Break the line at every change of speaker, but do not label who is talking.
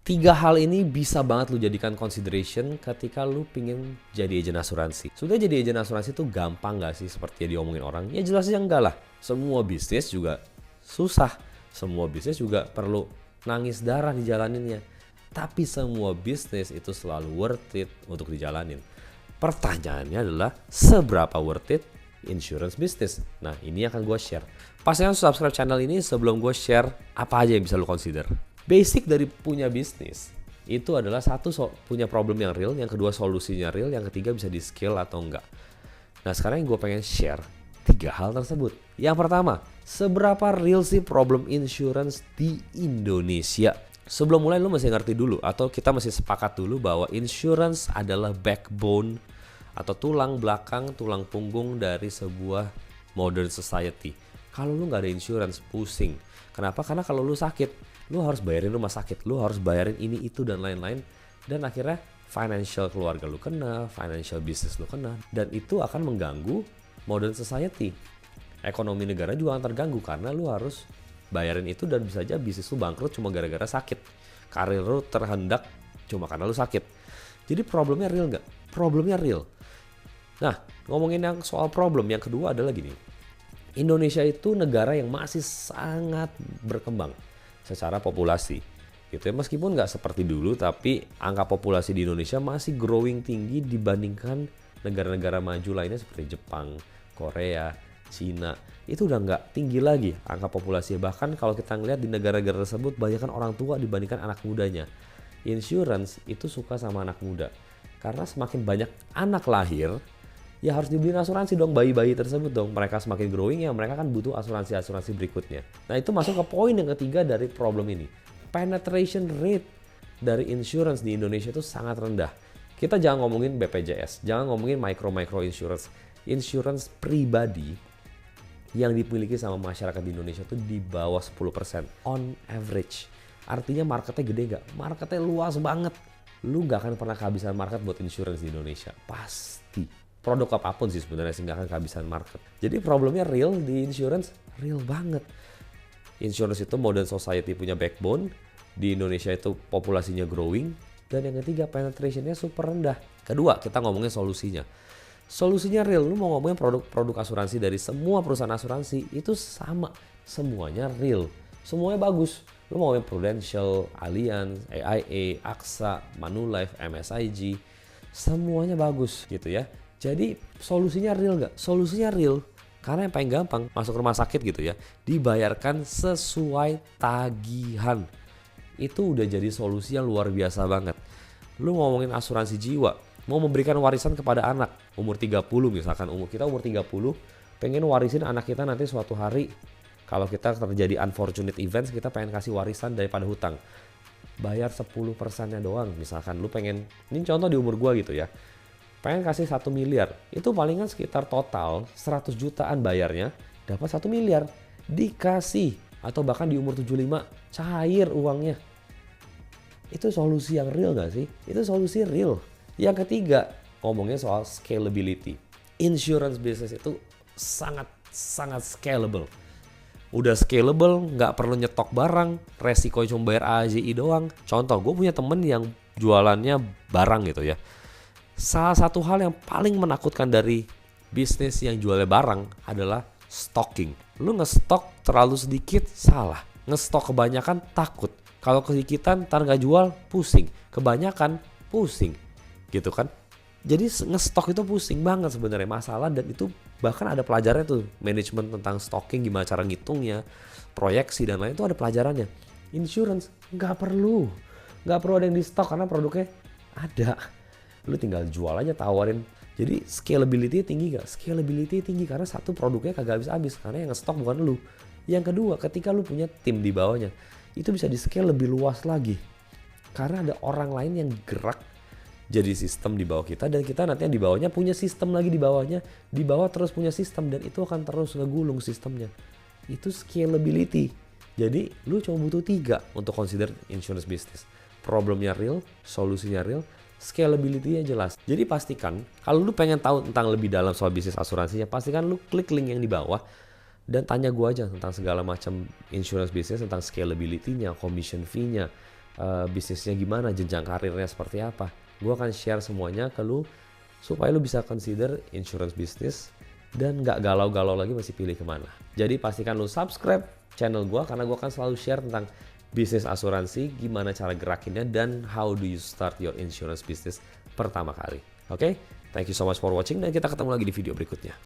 Tiga hal ini bisa banget lu jadikan consideration ketika lu pingin jadi agen asuransi. Sudah jadi agen asuransi itu gampang gak sih seperti yang diomongin orang? Ya jelasnya enggak lah. Semua bisnis juga susah. Semua bisnis juga perlu nangis darah dijalaninnya. Tapi semua bisnis itu selalu worth it untuk dijalanin. Pertanyaannya adalah seberapa worth it insurance business? Nah ini akan gue share. Pastikan subscribe channel ini sebelum gue share apa aja yang bisa lu consider. Basic dari punya bisnis itu adalah satu punya problem yang real, yang kedua solusinya real, yang ketiga bisa di scale atau enggak. Nah sekarang yang gue pengen share tiga hal tersebut. Yang pertama, seberapa real sih problem insurance di Indonesia? Sebelum mulai lu mesti ngerti dulu atau kita mesti sepakat dulu bahwa insurance adalah backbone atau tulang belakang, tulang punggung dari sebuah modern society. Kalau lu nggak ada insurance, pusing. Kenapa? Karena kalau lu sakit, lu harus bayarin rumah sakit, lu harus bayarin ini itu dan lain-lain, dan akhirnya financial keluarga lu kena, financial business lu kena, dan itu akan mengganggu modern society. Ekonomi negara juga akan terganggu karena lu harus bayarin itu dan bisa aja bisnis lu bangkrut cuma gara-gara sakit. Karir lu terhendak cuma karena lu sakit. Jadi problemnya real nggak? Problemnya real. Nah, ngomongin yang soal problem, yang kedua adalah gini. Indonesia itu negara yang masih sangat berkembang secara populasi gitu ya, meskipun nggak seperti dulu, tapi angka populasi di Indonesia masih growing tinggi dibandingkan negara-negara maju lainnya seperti Jepang, Korea, Cina. Itu udah nggak tinggi lagi angka populasinya. Bahkan kalau kita ngeliat di negara-negara tersebut banyakkan orang tua dibandingkan anak mudanya. Insurance itu suka sama anak muda karena semakin banyak anak lahir, ya harus dibeliin asuransi dong bayi-bayi tersebut dong. Mereka semakin growing ya mereka kan butuh asuransi-asuransi berikutnya. Nah itu masuk ke poin yang ketiga dari problem ini. Penetration rate dari insurance di Indonesia itu sangat rendah. Kita jangan ngomongin BPJS, jangan ngomongin micro insurance. Insurance pribadi yang dimiliki sama masyarakat di Indonesia itu di bawah 10% on average. Artinya marketnya gede gak? Marketnya luas banget. Lu gak akan pernah kehabisan market buat insurance di Indonesia. Pasti. Produk apapun sih sebenarnya sih nggak akan kehabisan market. Jadi problemnya real di insurance, real banget. Insurance itu modern society punya backbone, di Indonesia itu populasinya growing, dan yang ketiga penetrationnya super rendah. Kedua, kita ngomongin solusinya. Solusinya real, lu mau ngomongin produk asuransi dari semua perusahaan asuransi, itu sama. Semuanya real, semuanya bagus. Lu mau ngomongin Prudential, Allianz, AIA, AXA, Manulife, MSIG, semuanya bagus gitu ya. Jadi solusinya real gak? Solusinya real. Karena yang paling gampang masuk rumah sakit gitu ya, dibayarkan sesuai tagihan. Itu udah jadi solusi yang luar biasa banget. Lu ngomongin asuransi jiwa, mau memberikan warisan kepada anak umur 30 misalkan, kita umur 30 pengen warisin anak kita nanti suatu hari. Kalau kita terjadi unfortunate events, kita pengen kasih warisan daripada hutang. Bayar 10%-nya doang. Misalkan lu pengen, ini contoh di umur gua gitu ya, pengen kasih 1 miliar, itu palingan sekitar total 100 jutaan bayarnya, dapat 1 miliar, dikasih, atau bahkan di umur 75, cair uangnya. Itu solusi yang real gak sih? Itu solusi real. Yang ketiga, ngomongnya soal scalability. Insurance business itu sangat scalable. Udah scalable, gak perlu nyetok barang, resiko cuma bayar AJI doang. Contoh, gue punya temen yang jualannya barang gitu ya. Salah satu hal yang paling menakutkan dari bisnis yang jualnya barang adalah stocking. Lu ngestok terlalu sedikit, salah. Ngestok kebanyakan, takut. Kalau kedikitan, ntar gak jual, pusing. Kebanyakan, pusing. Gitu kan. Jadi ngestok itu pusing banget sebenarnya masalah, dan itu bahkan ada pelajarannya tuh. Manajemen tentang stocking, gimana cara ngitungnya, proyeksi dan lain, itu ada pelajarannya. Insurance, gak perlu. Gak perlu ada yang di stok karena produknya ada. Lu tinggal jual aja, tawarin. Jadi scalability tinggi gak? Scalability tinggi karena satu, produknya kagak habis-habis karena yang nge-stock bukan lu. Yang kedua, ketika lu punya tim di bawahnya, itu bisa di scale lebih luas lagi. Karena ada orang lain yang gerak jadi sistem di bawah kita, dan kita nanti yang di bawahnya punya sistem lagi di bawahnya, di bawah terus punya sistem, dan itu akan terus ngegulung sistemnya. Itu scalability. Jadi lu cuma butuh 3 untuk consider insurance business. Problemnya real, solusinya real, scalability-nya jelas. Jadi pastikan kalau lu pengen tahu tentang lebih dalam soal bisnis asuransinya, pastikan lu klik link yang di bawah dan tanya gue aja tentang segala macam insurance business, tentang scalability-nya, commission fee-nya, bisnisnya gimana, jenjang karirnya seperti apa. Gue akan share semuanya ke lu supaya lu bisa consider insurance business dan nggak galau-galau lagi masih pilih kemana. Jadi pastikan lu subscribe channel gue karena gue akan selalu share tentang bisnis asuransi, gimana cara gerakinnya, dan how do you start your insurance business pertama kali. Oke? Thank you so much for watching dan kita ketemu lagi di video berikutnya.